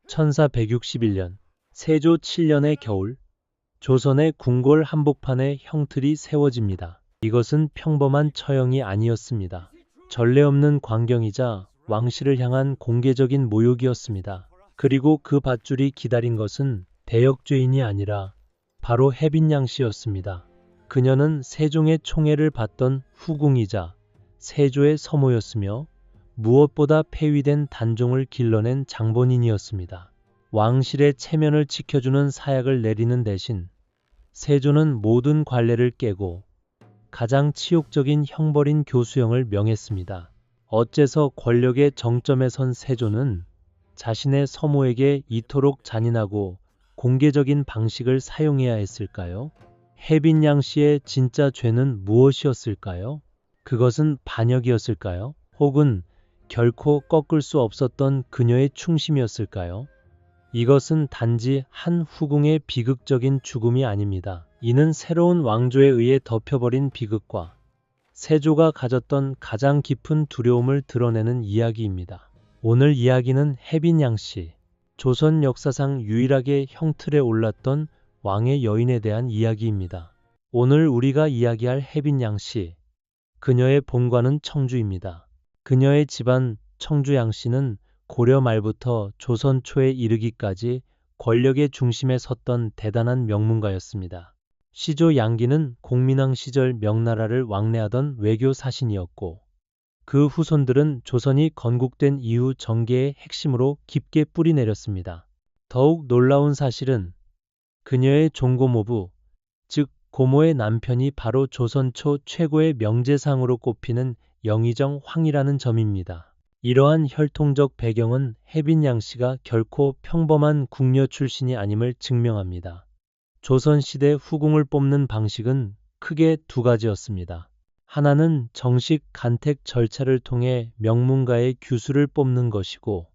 1461년 세조 7년의 겨울, 조선의 궁궐 한복판에 형틀이 세워집니다. 이것은 평범한 처형이 아니었습니다. 전례 없는 광경이자 왕실을 향한 공개적인 모욕이었습니다. 그리고 그 밧줄이 기다린 것은 대역죄인이 아니라 바로 혜빈양 씨였습니다. 그녀는 세종의 총애를 받던 후궁이자 세조의 서모였으며 무엇보다 폐위된 단종을 길러낸 장본인이었습니다. 왕실의 체면을 지켜주는 사약을 내리는 대신 세조는 모든 관례를 깨고 가장 치욕적인 형벌인 교수형을 명했습니다. 어째서 권력의 정점에 선 세조는 자신의 서모에게 이토록 잔인하고 공개적인 방식을 사용해야 했을까요? 혜빈양 씨의 진짜 죄는 무엇이었을까요? 그것은 반역이었을까요? 혹은 결코 꺾을 수 없었던 그녀의 충심이었을까요? 이것은 단지 한 후궁의 비극적인 죽음이 아닙니다. 이는 새로운 왕조에 의해 덮여버린 비극과 세조가 가졌던 가장 깊은 두려움을 드러내는 이야기입니다. 오늘 이야기는 혜빈양 씨, 조선 역사상 유일하게 형틀에 올랐던 왕의 여인에 대한 이야기입니다. 오늘 우리가 이야기할 혜빈양 씨, 그녀의 본관은 청주입니다. 그녀의 집안 청주양 씨는 고려 말부터 조선 초에 이르기까지 권력의 중심에 섰던 대단한 명문가였습니다. 시조 양기는 공민왕 시절 명나라를 왕래하던 외교 사신이었고 그 후손들은 조선이 건국된 이후 정계의 핵심으로 깊게 뿌리내렸습니다. 더욱 놀라운 사실은 그녀의 종고모부, 즉 고모의 남편이 바로 조선 초 최고의 명제상으로 꼽히는 영의정 황이라는 점입니다. 이러한 혈통적 배경은 혜빈양 씨가 결코 평범한 궁녀 출신이 아님을 증명합니다. 조선시대 후궁을 뽑는 방식은 크게 두 가지였습니다. 하나는 정식 간택 절차를 통해 명문가의 규수를 뽑는 것이고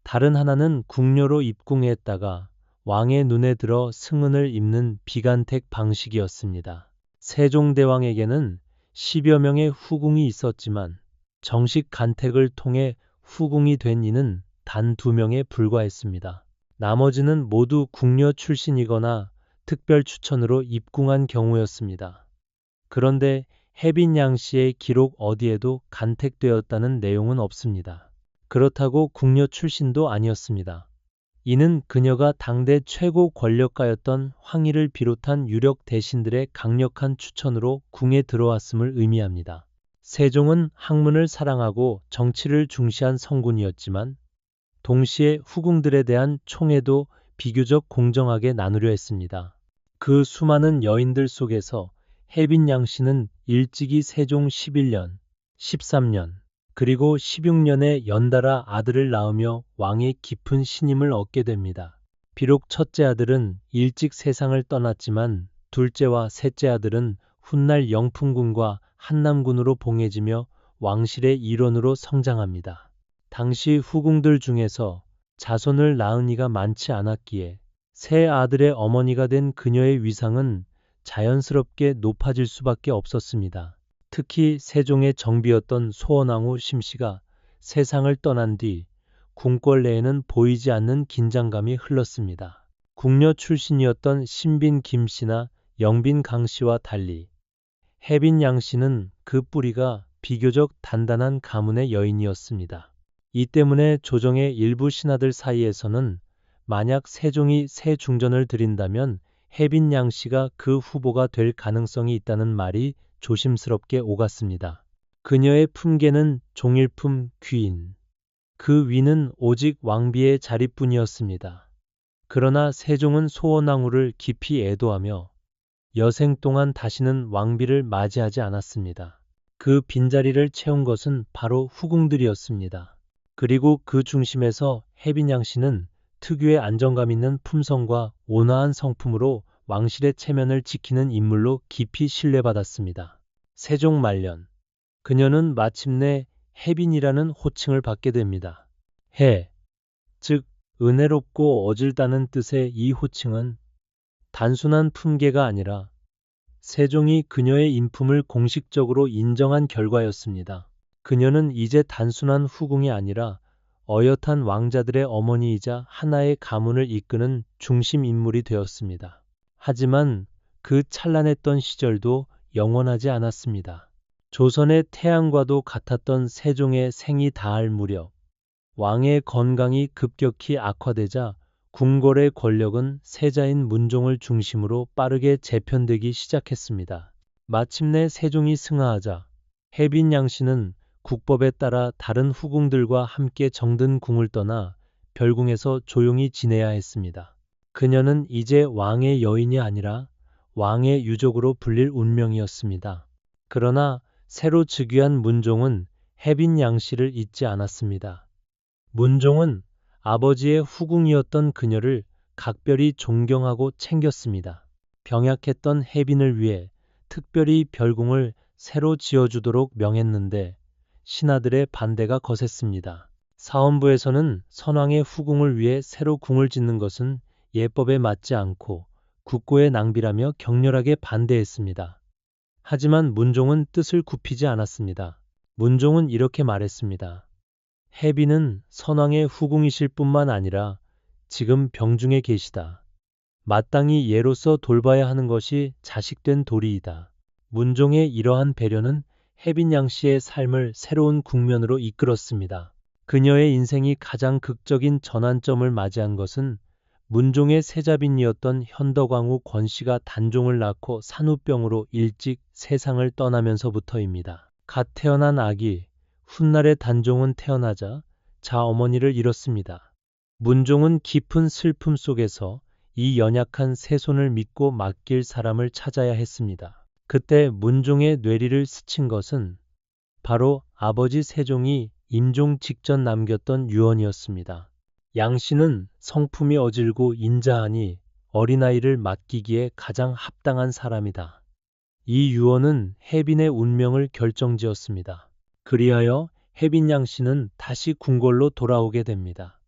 다른 하나는 궁녀로 입궁했다가 왕의 눈에 들어 승은을 입는 비간택 방식이었습니다. 세종대왕에게는 10여 명의 후궁이 있었지만 정식 간택을 통해 후궁이 된 이는 단 2명에 불과했습니다. 나머지는 모두 궁녀 출신이거나 특별 추천으로 입궁한 경우였습니다. 그런데 혜빈양 씨의 기록 어디에도 간택되었다는 내용은 없습니다. 그렇다고 궁녀 출신도 아니었습니다. 이는 그녀가 당대 최고 권력가였던 황희를 비롯한 유력 대신들의 강력한 추천으로 궁에 들어왔음을 의미합니다. 세종은 학문을 사랑하고 정치를 중시한 성군이었지만 동시에 후궁들에 대한 총애도 비교적 공정하게 나누려 했습니다. 그 수많은 여인들 속에서 혜빈양 씨는 일찍이 세종 11년, 13년, 그리고 16년에 연달아 아들을 낳으며 왕의 깊은 신임을 얻게 됩니다. 비록 첫째 아들은 일찍 세상을 떠났지만 둘째와 셋째 아들은 훗날 영풍군과 한남군으로 봉해지며 왕실의 일원으로 성장합니다. 당시 후궁들 중에서 자손을 낳은 이가 많지 않았기에 세 아들의 어머니가 된 그녀의 위상은 자연스럽게 높아질 수밖에 없었습니다. 특히 세종의 정비였던 소원왕후 심씨가 세상을 떠난 뒤 궁궐 내에는 보이지 않는 긴장감이 흘렀습니다. 궁녀 출신이었던 신빈 김씨나 영빈 강씨와 달리 혜빈양 씨는 그 뿌리가 비교적 단단한 가문의 여인이었습니다. 이 때문에 조정의 일부 신하들 사이에서는 만약 세종이 새 중전을 들인다면 혜빈양 씨가 그 후보가 될 가능성이 있다는 말이 조심스럽게 오갔습니다. 그녀의 품계는 종일품 귀인, 그 위는 오직 왕비의 자리뿐이었습니다. 그러나 세종은 소원왕후를 깊이 애도하며 여생 동안 다시는 왕비를 맞이하지 않았습니다. 그 빈자리를 채운 것은 바로 후궁들이었습니다. 그리고 그 중심에서 혜빈양 씨는 특유의 안정감 있는 품성과 온화한 성품으로 왕실의 체면을 지키는 인물로 깊이 신뢰받았습니다. 세종 말년, 그녀는 마침내 혜빈이라는 호칭을 받게 됩니다. 혜, 즉 은혜롭고 어질다는 뜻의 이 호칭은 단순한 품계가 아니라 세종이 그녀의 인품을 공식적으로 인정한 결과였습니다. 그녀는 이제 단순한 후궁이 아니라 어엿한 왕자들의 어머니이자 하나의 가문을 이끄는 중심 인물이 되었습니다. 하지만 그 찬란했던 시절도 영원하지 않았습니다. 조선의 태양과도 같았던 세종의 생이 다할 무렵, 왕의 건강이 급격히 악화되자 궁궐의 권력은 세자인 문종을 중심으로 빠르게 재편되기 시작했습니다. 마침내 세종이 승하하자 해빈 양씨는 국법에 따라 다른 후궁들과 함께 정든 궁을 떠나 별궁에서 조용히 지내야 했습니다. 그녀는 이제 왕의 여인이 아니라 왕의 유족으로 불릴 운명이었습니다. 그러나 새로 즉위한 문종은 해빈 양씨를 잊지 않았습니다. 문종은 아버지의 후궁이었던 그녀를 각별히 존경하고 챙겼습니다. 병약했던 해빈을 위해 특별히 별궁을 새로 지어주도록 명했는데 신하들의 반대가 거셌습니다. 사헌부에서는 선왕의 후궁을 위해 새로 궁을 짓는 것은 예법에 맞지 않고 국고의 낭비라며 격렬하게 반대했습니다. 하지만 문종은 뜻을 굽히지 않았습니다. 문종은 이렇게 말했습니다. 해빈은 선왕의 후궁이실 뿐만 아니라 지금 병중에 계시다. 마땅히 예로서 돌봐야 하는 것이 자식된 도리이다. 문종의 이러한 배려는 해빈 양씨의 삶을 새로운 국면으로 이끌었습니다. 그녀의 인생이 가장 극적인 전환점을 맞이한 것은 문종의 세자빈이었던 현덕왕후 권씨가 단종을 낳고 산후병으로 일찍 세상을 떠나면서부터입니다. 갓 태어난 아기, 훗날의 단종은 태어나자 자어머니를 잃었습니다. 문종은 깊은 슬픔 속에서 이 연약한 새손을 믿고 맡길 사람을 찾아야 했습니다. 그때 문종의 뇌리를 스친 것은 바로 아버지 세종이 임종 직전 남겼던 유언이었습니다. 양씨는 성품이 어질고 인자하니 어린아이를 맡기기에 가장 합당한 사람이다. 이 유언은 해빈의 운명을 결정지었습니다. 그리하여 해빈 양씨는 다시 궁궐로 돌아오게 됩니다.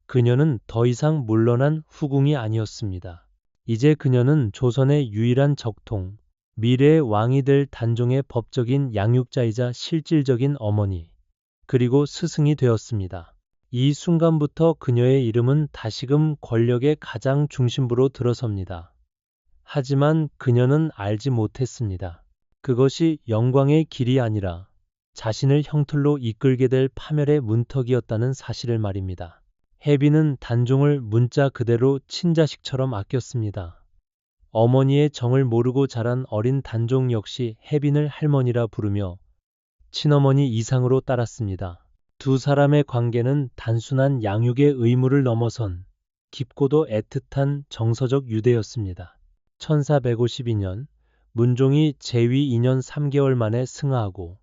그녀는 더 이상 물러난 후궁이 아니었습니다. 이제 그녀는 조선의 유일한 적통, 미래의 왕이 될 단종의 법적인 양육자이자 실질적인 어머니, 그리고 스승이 되었습니다. 이 순간부터 그녀의 이름은 다시금 권력의 가장 중심부로 들어섭니다. 하지만 그녀는 알지 못했습니다. 그것이 영광의 길이 아니라 자신을 형틀로 이끌게 될 파멸의 문턱이었다는 사실을 말입니다. 해빈은 단종을 문자 그대로 친자식처럼 아꼈습니다. 어머니의 정을 모르고 자란 어린 단종 역시 해빈을 할머니라 부르며 친어머니 이상으로 따랐습니다. 두 사람의 관계는 단순한 양육의 의무를 넘어선 깊고도 애틋한 정서적 유대였습니다. 1452년 문종이 재위 2년 3개월 만에 승하하고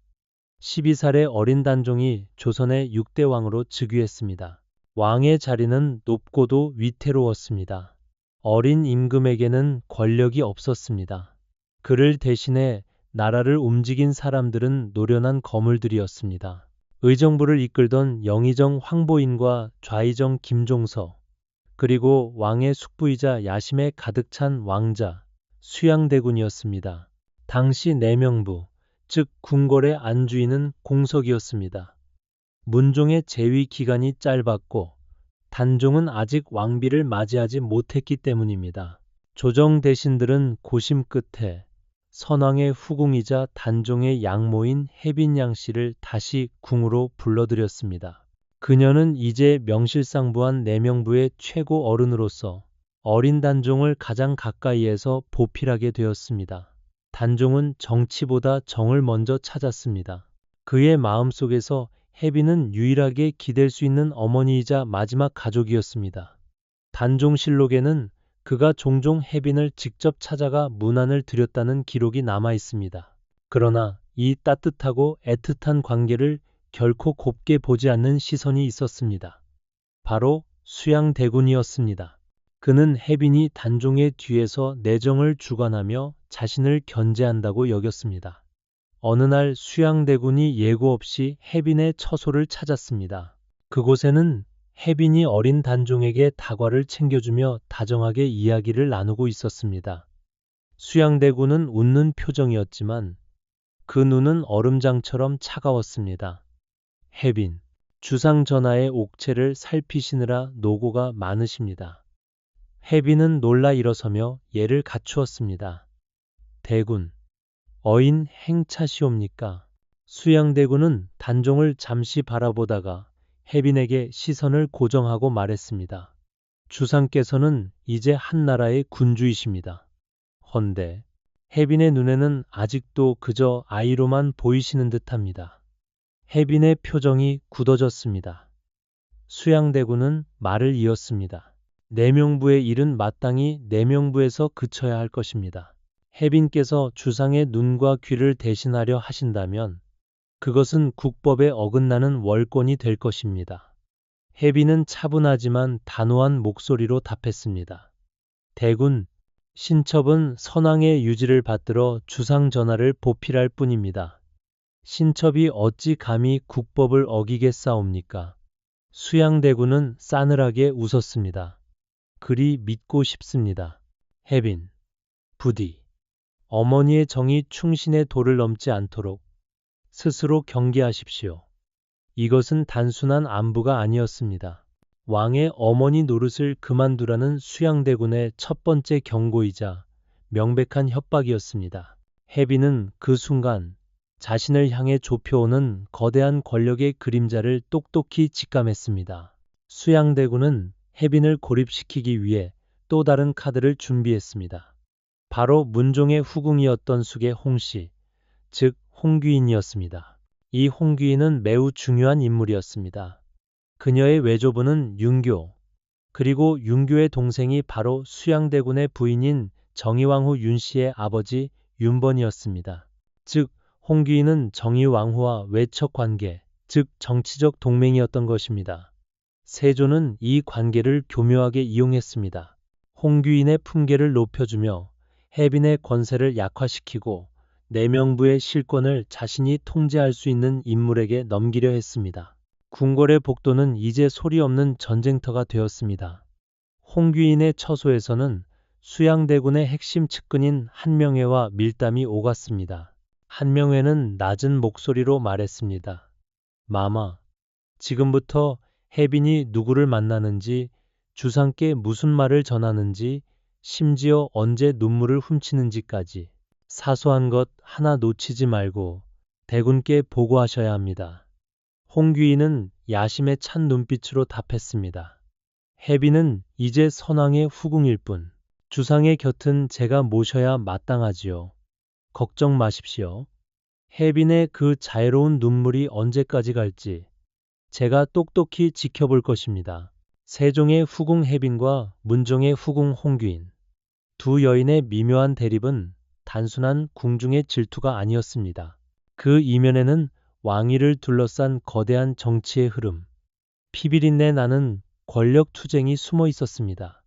12살의 어린 단종이 조선의 6대 왕으로 즉위했습니다. 왕의 자리는 높고도 위태로웠습니다. 어린 임금에게는 권력이 없었습니다. 그를 대신해 나라를 움직인 사람들은 노련한 거물들이었습니다. 의정부를 이끌던 영의정 황보인과 좌의정 김종서, 그리고 왕의 숙부이자 야심에 가득 찬 왕자, 수양대군이었습니다. 당시 내명부, 즉 궁궐의 안주인은 공석이었습니다. 문종의 재위 기간이 짧았고 단종은 아직 왕비를 맞이하지 못했기 때문입니다. 조정 대신들은 고심 끝에 선왕의 후궁이자 단종의 양모인 해빈 양씨를 다시 궁으로 불러들였습니다. 그녀는 이제 명실상부한 내명부의 최고 어른으로서 어린 단종을 가장 가까이에서 보필하게 되었습니다. 단종은 정치보다 정을 먼저 찾았습니다. 그의 마음속에서 해빈은 유일하게 기댈 수 있는 어머니이자 마지막 가족이었습니다. 단종실록에는 그가 종종 해빈을 직접 찾아가 문안을 드렸다는 기록이 남아 있습니다. 그러나 이 따뜻하고 애틋한 관계를 결코 곱게 보지 않는 시선이 있었습니다. 바로 수양대군이었습니다. 그는 해빈이 단종의 뒤에서 내정을 주관하며 자신을 견제한다고 여겼습니다. 어느 날 수양대군이 예고 없이 해빈의 처소를 찾았습니다. 그곳에는 해빈이 어린 단종에게 다과를 챙겨주며 다정하게 이야기를 나누고 있었습니다. 수양대군은 웃는 표정이었지만 그 눈은 얼음장처럼 차가웠습니다. 해빈, 주상 전하의 옥체를 살피시느라 노고가 많으십니다. 해빈은 놀라 일어서며 예를 갖추었습니다. 대군, 어인 행차시옵니까? 수양대군은 단종을 잠시 바라보다가 해빈에게 시선을 고정하고 말했습니다. 주상께서는 이제 한나라의 군주이십니다. 헌데 해빈의 눈에는 아직도 그저 아이로만 보이시는 듯합니다. 해빈의 표정이 굳어졌습니다. 수양대군은 말을 이었습니다. 내명부의 일은 마땅히 내명부에서 그쳐야 할 것입니다. 해빈께서 주상의 눈과 귀를 대신하려 하신다면 그것은 국법에 어긋나는 월권이 될 것입니다. 해빈은 차분하지만 단호한 목소리로 답했습니다. 대군, 신첩은 선왕의 유지를 받들어 주상 전하를 보필할 뿐입니다. 신첩이 어찌 감히 국법을 어기겠사옵니까? 수양대군은 싸늘하게 웃었습니다. 그리 믿고 싶습니다. 해빈, 부디 어머니의 정이 충신의 도를 넘지 않도록 스스로 경계하십시오. 이것은 단순한 안부가 아니었습니다. 왕의 어머니 노릇을 그만두라는 수양대군의 첫 번째 경고이자 명백한 협박이었습니다. 해빈은 그 순간 자신을 향해 좁혀오는 거대한 권력의 그림자를 똑똑히 직감했습니다. 수양대군은 해빈을 고립시키기 위해 또 다른 카드를 준비했습니다. 바로 문종의 후궁이었던 숙의 홍씨, 즉 홍귀인이었습니다. 이 홍귀인은 매우 중요한 인물이었습니다. 그녀의 외조부는 윤교, 그리고 윤교의 동생이 바로 수양대군의 부인인 정의왕후 윤씨의 아버지 윤번이었습니다. 즉 홍귀인은 정의왕후와 외척 관계, 즉 정치적 동맹이었던 것입니다. 세조는 이 관계를 교묘하게 이용했습니다. 홍귀인의 품계를 높여주며 해빈의 권세를 약화시키고 내명부의 실권을 자신이 통제할 수 있는 인물에게 넘기려 했습니다. 궁궐의 복도는 이제 소리 없는 전쟁터가 되었습니다. 홍귀인의 처소에서는 수양대군의 핵심 측근인 한명회와 밀담이 오갔습니다. 한명회는 낮은 목소리로 말했습니다. 마마, 지금부터 해빈이 누구를 만나는지, 주상께 무슨 말을 전하는지, 심지어 언제 눈물을 훔치는지까지 사소한 것 하나 놓치지 말고 대군께 보고하셔야 합니다. 홍귀인은 야심에 찬 눈빛으로 답했습니다. 해빈은 이제 선왕의 후궁일 뿐, 주상의 곁은 제가 모셔야 마땅하지요. 걱정 마십시오. 해빈의 그 자애로운 눈물이 언제까지 갈지 제가 똑똑히 지켜볼 것입니다. 세종의 후궁 해빈과 문종의 후궁 홍귀인, 두 여인의 미묘한 대립은 단순한 궁중의 질투가 아니었습니다. 그 이면에는 왕위를 둘러싼 거대한 정치의 흐름, 피비린내 나는 권력 투쟁이 숨어 있었습니다.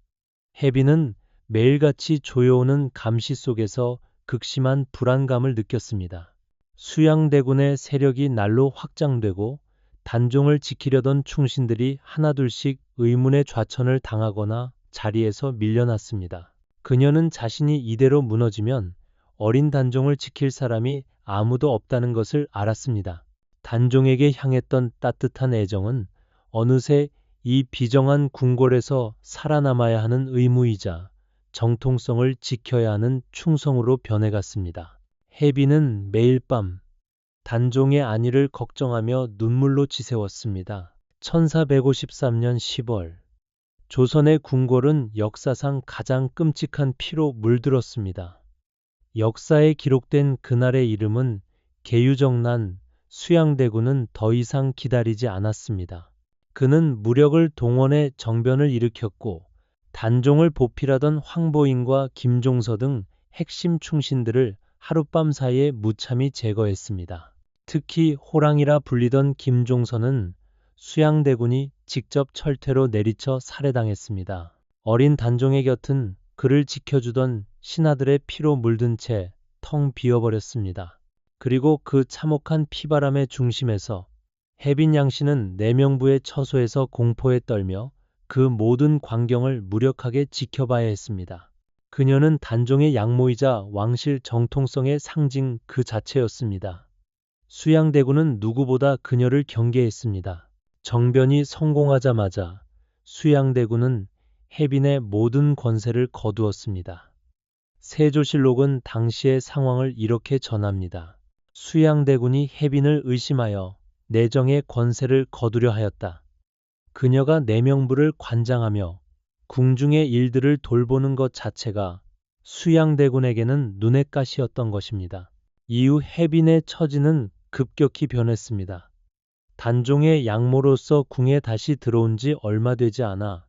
해빈은 매일같이 조여오는 감시 속에서 극심한 불안감을 느꼈습니다. 수양대군의 세력이 날로 확장되고 단종을 지키려던 충신들이 하나둘씩 의문의 좌천을 당하거나 자리에서 밀려났습니다. 그녀는 자신이 이대로 무너지면 어린 단종을 지킬 사람이 아무도 없다는 것을 알았습니다. 단종에게 향했던 따뜻한 애정은 어느새 이 비정한 궁궐에서 살아남아야 하는 의무이자 정통성을 지켜야 하는 충성으로 변해갔습니다. 해빈은 매일 밤 단종의 안위를 걱정하며 눈물로 지새웠습니다. 1453년 10월 조선의 궁궐은 역사상 가장 끔찍한 피로 물들었습니다. 역사에 기록된 그날의 이름은 계유정난. 수양대군은 더 이상 기다리지 않았습니다. 그는 무력을 동원해 정변을 일으켰고 단종을 보필하던 황보인과 김종서 등 핵심 충신들을 하룻밤 사이에 무참히 제거했습니다. 특히 호랑이라 불리던 김종서는 수양대군이 직접 철퇴로 내리쳐 살해당했습니다. 어린 단종의 곁은 그를 지켜주던 신하들의 피로 물든 채 텅 비어버렸습니다. 그리고 그 참혹한 피바람의 중심에서 해빈 양씨는 내명부의 처소에서 공포에 떨며 그 모든 광경을 무력하게 지켜봐야 했습니다. 그녀는 단종의 양모이자 왕실 정통성의 상징 그 자체였습니다. 수양대군은 누구보다 그녀를 경계했습니다. 정변이 성공하자마자 수양대군은 해빈의 모든 권세를 거두었습니다. 세조실록은 당시의 상황을 이렇게 전합니다. 수양대군이 해빈을 의심하여 내정의 권세를 거두려 하였다. 그녀가 내명부를 관장하며 궁중의 일들을 돌보는 것 자체가 수양대군에게는 눈엣 가시였던 것입니다. 이후 해빈의 처지는 급격히 변했습니다. 단종의 양모로서 궁에 다시 들어온 지 얼마 되지 않아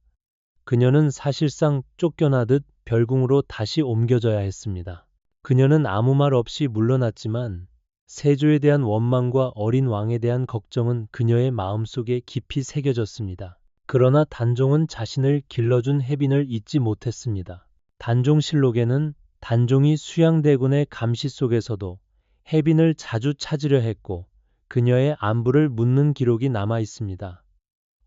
그녀는 사실상 쫓겨나듯 별궁으로 다시 옮겨져야 했습니다. 그녀는 아무 말 없이 물러났지만 세조에 대한 원망과 어린 왕에 대한 걱정은 그녀의 마음속에 깊이 새겨졌습니다. 그러나 단종은 자신을 길러준 해빈을 잊지 못했습니다. 단종실록에는 단종이 수양대군의 감시 속에서도 해빈을 자주 찾으려 했고 그녀의 안부를 묻는 기록이 남아 있습니다.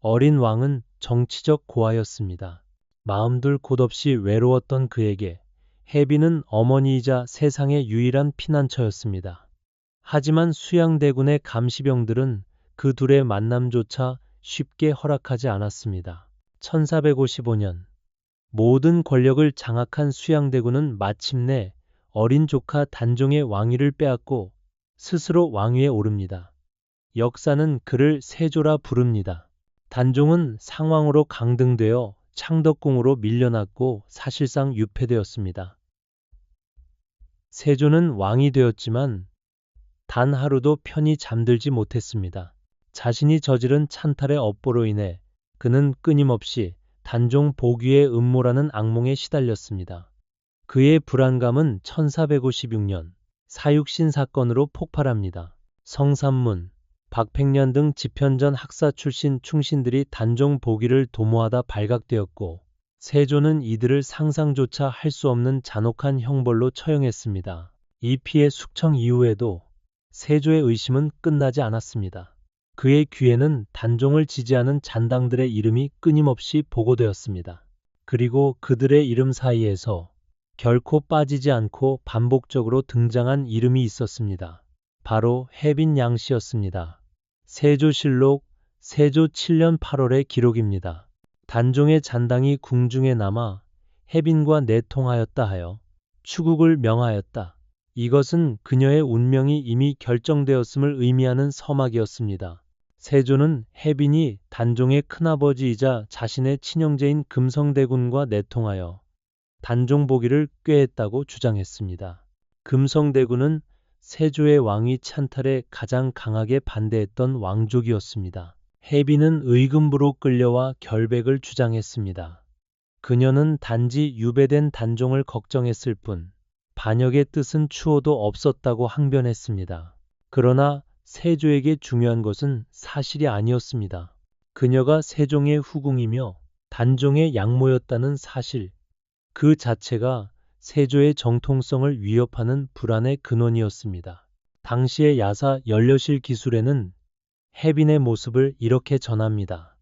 어린 왕은 정치적 고아였습니다. 마음둘 곳 없이 외로웠던 그에게 해빈은 어머니이자 세상의 유일한 피난처였습니다. 하지만 수양대군의 감시병들은 그 둘의 만남조차 쉽게 허락하지 않았습니다. 1455년 모든 권력을 장악한 수양대군은 마침내 어린 조카 단종의 왕위를 빼앗고 스스로 왕위에 오릅니다. 역사는 그를 세조라 부릅니다. 단종은 상왕으로 강등되어 창덕궁으로 밀려났고 사실상 유폐되었습니다. 세조는 왕이 되었지만 단 하루도 편히 잠들지 못했습니다. 자신이 저지른 찬탈의 업보로 인해 그는 끊임없이 단종 복위의 음모라는 악몽에 시달렸습니다. 그의 불안감은 1456년 사육신 사건으로 폭발합니다. 성삼문, 박팽년 등 집현전 학사 출신 충신들이 단종 복위를 도모하다 발각되었고 세조는 이들을 상상조차 할 수 없는 잔혹한 형벌로 처형했습니다. 이 피해 숙청 이후에도 세조의 의심은 끝나지 않았습니다. 그의 귀에는 단종을 지지하는 잔당들의 이름이 끊임없이 보고되었습니다. 그리고 그들의 이름 사이에서 결코 빠지지 않고 반복적으로 등장한 이름이 있었습니다. 바로 해빈 양씨였습니다. 세조실록 세조 7년 8월의 기록입니다. 단종의 잔당이 궁중에 남아 해빈과 내통하였다 하여 추국을 명하였다. 이것은 그녀의 운명이 이미 결정되었음을 의미하는 서막이었습니다. 세조는 해빈이 단종의 큰아버지이자 자신의 친형제인 금성대군과 내통하여 단종 복위를 꾀했다고 주장했습니다. 금성대군은 세조의 왕위 찬탈에 가장 강하게 반대했던 왕족이었습니다. 해빈은 의금부로 끌려와 결백을 주장했습니다. 그녀는 단지 유배된 단종을 걱정했을 뿐 반역의 뜻은 추호도 없었다고 항변했습니다. 그러나 세조에게 중요한 것은 사실이 아니었습니다. 그녀가 세종의 후궁이며 단종의 양모였다는 사실, 그 자체가 세조의 정통성을 위협하는 불안의 근원이었습니다. 당시의 야사 연려실 기술에는 해빈의 모습을 이렇게 전합니다.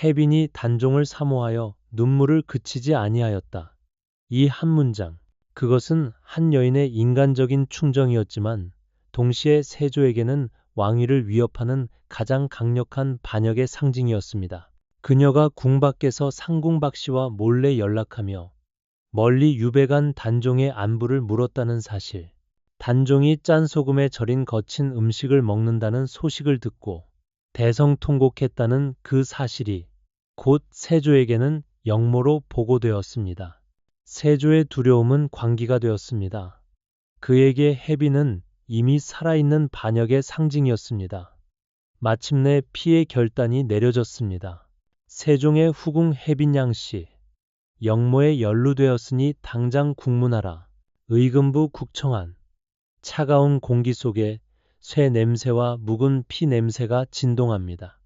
해빈이 단종을 사모하여 눈물을 그치지 아니하였다. 이 한 문장, 그것은 한 여인의 인간적인 충정이었지만 동시에 세조에게는 왕위를 위협하는 가장 강력한 반역의 상징이었습니다. 그녀가 궁 밖에서 상궁박씨와 몰래 연락하며 멀리 유배간 단종의 안부를 물었다는 사실, 단종이 짠 소금에 절인 거친 음식을 먹는다는 소식을 듣고 대성통곡했다는 그 사실이 곧 세조에게는 역모로 보고되었습니다. 세조의 두려움은 광기가 되었습니다. 그에게 해빈은 이미 살아있는 반역의 상징이었습니다. 마침내 피의 결단이 내려졌습니다. 세종의 후궁 해빈 양씨, 역모에 연루되었으니 당장 국문하라. 의금부 국청안. 차가운 공기 속에 쇠 냄새와 묵은 피 냄새가 진동합니다.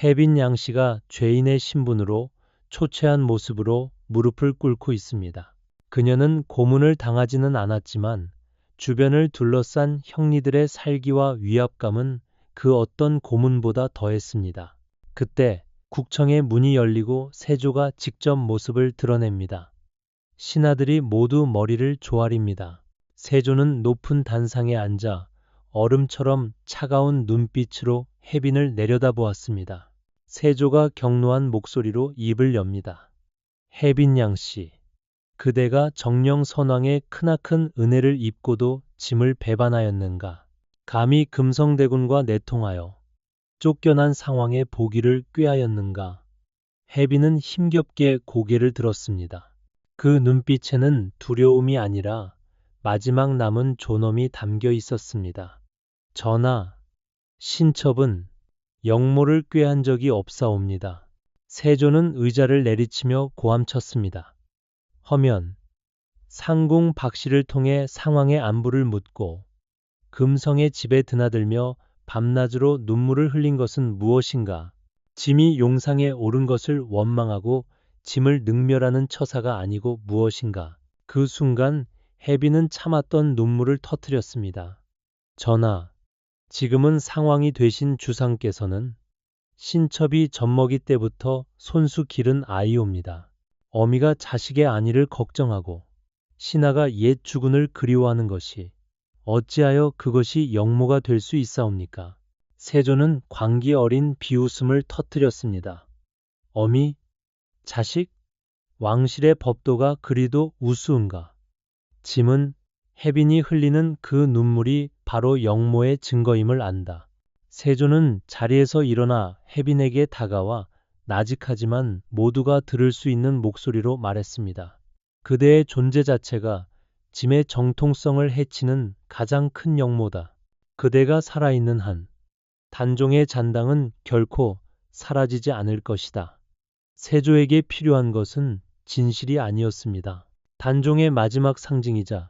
해빈 양씨가 죄인의 신분으로 초췌한 모습으로 무릎을 꿇고 있습니다. 그녀는 고문을 당하지는 않았지만 주변을 둘러싼 형리들의 살기와 위압감은 그 어떤 고문보다 더했습니다. 그때 국청의 문이 열리고 세조가 직접 모습을 드러냅니다. 신하들이 모두 머리를 조아립니다. 세조는 높은 단상에 앉아 얼음처럼 차가운 눈빛으로 해빈을 내려다보았습니다. 세조가 격노한 목소리로 입을 엽니다. 혜빈양 씨, 그대가 정령 선왕의 크나큰 은혜를 입고도 짐을 배반하였는가? 감히 금성대군과 내통하여 쫓겨난 상황의 보기를 꾀하였는가? 혜빈은 힘겹게 고개를 들었습니다. 그 눈빛에는 두려움이 아니라 마지막 남은 존엄이 담겨 있었습니다. 전하, 신첩은 영모를 꾀한 적이 없사옵니다. 세조는 의자를 내리치며 고함쳤습니다. 허면, 상궁 박씨를 통해 상황의 안부를 묻고 금성의 집에 드나들며 밤낮으로 눈물을 흘린 것은 무엇인가? 짐이 용상에 오른 것을 원망하고 짐을 능멸하는 처사가 아니고 무엇인가? 그 순간 혜빈은 참았던 눈물을 터뜨렸습니다. 전하, 지금은 상왕이 되신 주상께서는 신첩이 젖먹이 때부터 손수 기른 아이옵니다. 어미가 자식의 안위를 걱정하고 신하가 옛 주군을 그리워하는 것이 어찌하여 그것이 영모가 될 수 있사옵니까? 세조는 광기 어린 비웃음을 터뜨렸습니다. 어미, 자식, 왕실의 법도가 그리도 우스운가? 짐은 혜빈이 흘리는 그 눈물이 바로 영모의 증거임을 안다. 세조는 자리에서 일어나 혜빈에게 다가와 나직하지만 모두가 들을 수 있는 목소리로 말했습니다. 그대의 존재 자체가 짐의 정통성을 해치는 가장 큰 영모다. 그대가 살아있는 한 단종의 잔당은 결코 사라지지 않을 것이다. 세조에게 필요한 것은 진실이 아니었습니다. 단종의 마지막 상징이자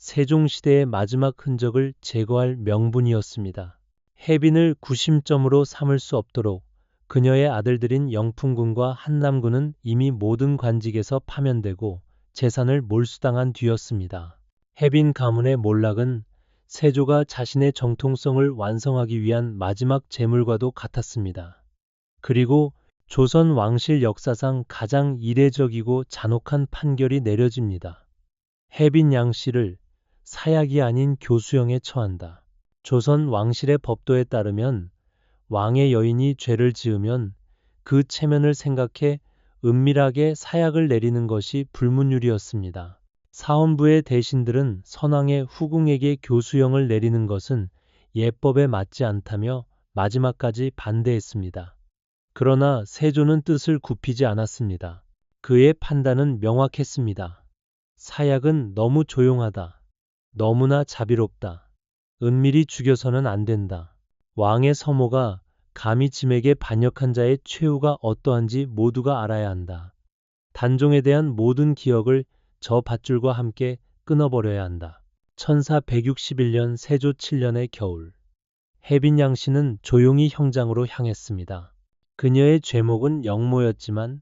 세종시대의 마지막 흔적을 제거할 명분이었습니다. 혜빈을 구심점으로 삼을 수 없도록 그녀의 아들들인 영풍군과 한남군은 이미 모든 관직에서 파면되고 재산을 몰수당한 뒤였습니다. 혜빈 가문의 몰락은 세조가 자신의 정통성을 완성하기 위한 마지막 제물과도 같았습니다. 그리고 조선 왕실 역사상 가장 이례적이고 잔혹한 판결이 내려집니다. 혜빈 양 씨를 사약이 아닌 교수형에 처한다. 조선 왕실의 법도에 따르면 왕의 여인이 죄를 지으면 그 체면을 생각해 은밀하게 사약을 내리는 것이 불문율이었습니다. 사헌부의 대신들은 선왕의 후궁에게 교수형을 내리는 것은 예법에 맞지 않다며 마지막까지 반대했습니다. 그러나 세조는 뜻을 굽히지 않았습니다. 그의 판단은 명확했습니다. 사약은 너무 조용하다. 너무나 자비롭다. 은밀히 죽여서는 안 된다. 왕의 서모가 감히 짐에게 반역한 자의 최후가 어떠한지 모두가 알아야 한다. 단종에 대한 모든 기억을 저 밧줄과 함께 끊어버려야 한다. 1461년 세조 7년의 겨울, 혜빈 양 씨는 조용히 형장으로 향했습니다. 그녀의 죄목은 영모였지만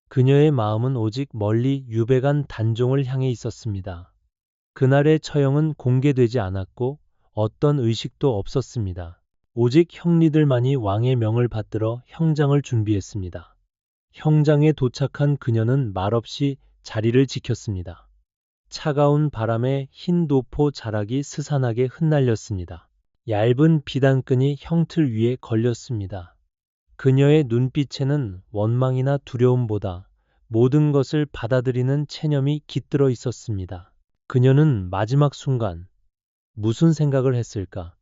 그녀의 마음은 오직 멀리 유배간 단종을 향해 있었습니다. 그날의 처형은 공개되지 않았고 어떤 의식도 없었습니다. 오직 형리들만이 왕의 명을 받들어 형장을 준비했습니다. 형장에 도착한 그녀는 말없이 자리를 지켰습니다. 차가운 바람에 흰 도포 자락이 스산하게 흩날렸습니다. 얇은 비단끈이 형틀 위에 걸렸습니다. 그녀의 눈빛에는 원망이나 두려움보다 모든 것을 받아들이는 체념이 깃들어 있었습니다. 그녀는 마지막 순간 무슨 생각을 했을까?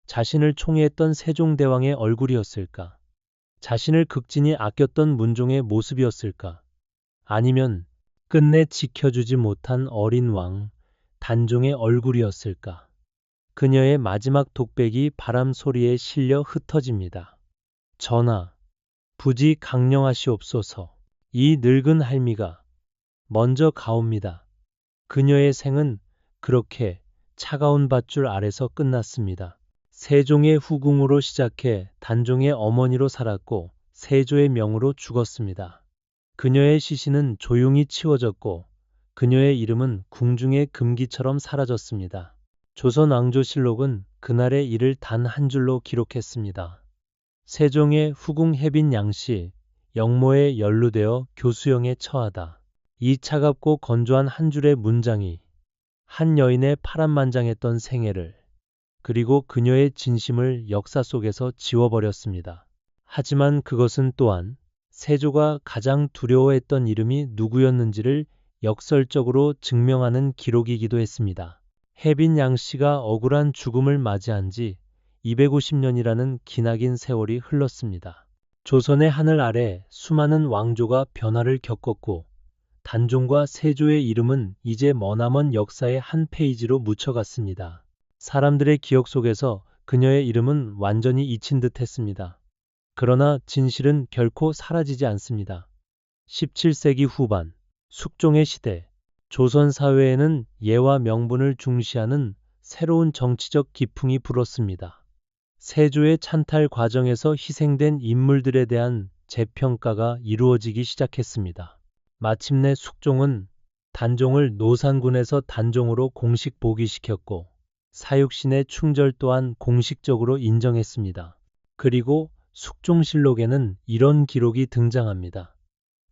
자신을 총애했던 세종대왕의 얼굴이었을까? 자신을 극진히 아꼈던 문종의 모습이었을까? 아니면 끝내 지켜주지 못한 어린 왕, 단종의 얼굴이었을까? 그녀의 마지막 독백이 바람 소리에 실려 흩어집니다. 전하, 부지 강령하시옵소서. 이 늙은 할미가 먼저 가옵니다. 그녀의 생은 그렇게 차가운 밧줄 아래서 끝났습니다. 세종의 후궁으로 시작해 단종의 어머니로 살았고 세조의 명으로 죽었습니다. 그녀의 시신은 조용히 치워졌고 그녀의 이름은 궁중의 금기처럼 사라졌습니다. 조선 왕조실록은 그날의 일을 단 한 줄로 기록했습니다. 세종의 후궁 혜빈 양씨, 영모에 연루되어 교수형에 처하다. 이 차갑고 건조한 한 줄의 문장이 한 여인의 파란만장했던 생애를 그리고 그녀의 진심을 역사 속에서 지워버렸습니다. 하지만 그것은 또한 세조가 가장 두려워했던 이름이 누구였는지를 역설적으로 증명하는 기록이기도 했습니다. 혜빈 양씨가 억울한 죽음을 맞이한 지 250년이라는 기나긴 세월이 흘렀습니다. 조선의 하늘 아래 수많은 왕조가 변화를 겪었고 단종과 세조의 이름은 이제 머나먼 역사의 한 페이지로 묻혀갔습니다. 사람들의 기억 속에서 그녀의 이름은 완전히 잊힌 듯 했습니다. 그러나 진실은 결코 사라지지 않습니다. 17세기 후반, 숙종의 시대, 조선 사회에는 예와 명분을 중시하는 새로운 정치적 기풍이 불었습니다. 세조의 찬탈 과정에서 희생된 인물들에 대한 재평가가 이루어지기 시작했습니다. 마침내 숙종은 단종을 노산군에서 단종으로 공식 복위시켰고 사육신의 충절 또한 공식적으로 인정했습니다. 그리고 숙종실록에는 이런 기록이 등장합니다.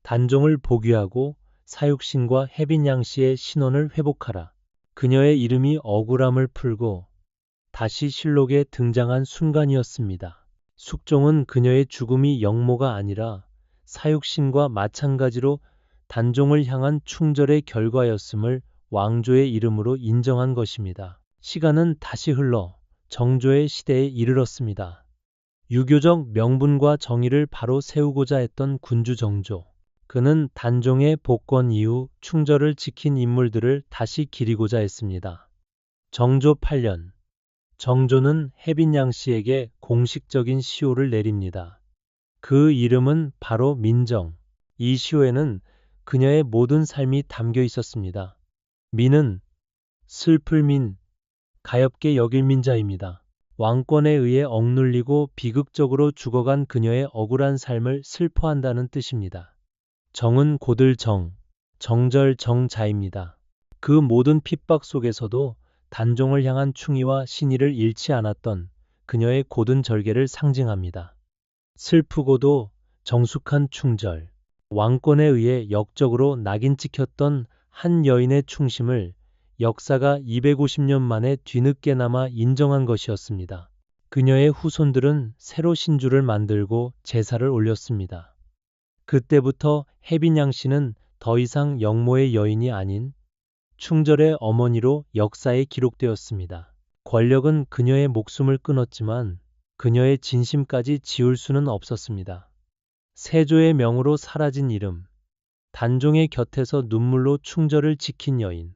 단종을 복위하고 사육신과 혜빈 양씨의 신원을 회복하라. 그녀의 이름이 억울함을 풀고 다시 실록에 등장한 순간이었습니다. 숙종은 그녀의 죽음이 역모가 아니라 사육신과 마찬가지로 단종을 향한 충절의 결과였음을 왕조의 이름으로 인정한 것입니다. 시간은 다시 흘러 정조의 시대에 이르렀습니다. 유교적 명분과 정의를 바로 세우고자 했던 군주 정조. 그는 단종의 복권 이후 충절을 지킨 인물들을 다시 기리고자 했습니다. 정조 8년, 정조는 혜빈 양씨에게 공식적인 시호를 내립니다. 그 이름은 바로 민정. 이 시호에는 그녀의 모든 삶이 담겨 있었습니다. 민은 슬플 민, 가엾게 여길 민자입니다. 왕권에 의해 억눌리고 비극적으로 죽어간 그녀의 억울한 삶을 슬퍼한다는 뜻입니다. 정은 고들 정, 정절 정자입니다. 그 모든 핍박 속에서도 단종을 향한 충의와 신의를 잃지 않았던 그녀의 고든 절개를 상징합니다. 슬프고도 정숙한 충절, 왕권에 의해 역적으로 낙인 찍혔던 한 여인의 충심을 역사가 250년 만에 뒤늦게나마 인정한 것이었습니다. 그녀의 후손들은 새로 신주를 만들고 제사를 올렸습니다. 그때부터 혜빈 양씨는 더 이상 역모의 여인이 아닌 충절의 어머니로 역사에 기록되었습니다. 권력은 그녀의 목숨을 끊었지만 그녀의 진심까지 지울 수는 없었습니다. 세조의 명으로 사라진 이름, 단종의 곁에서 눈물로 충절을 지킨 여인.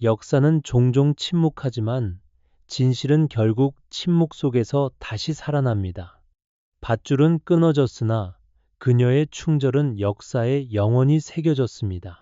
역사는 종종 침묵하지만 진실은 결국 침묵 속에서 다시 살아납니다. 밧줄은 끊어졌으나 그녀의 충절은 역사에 영원히 새겨졌습니다.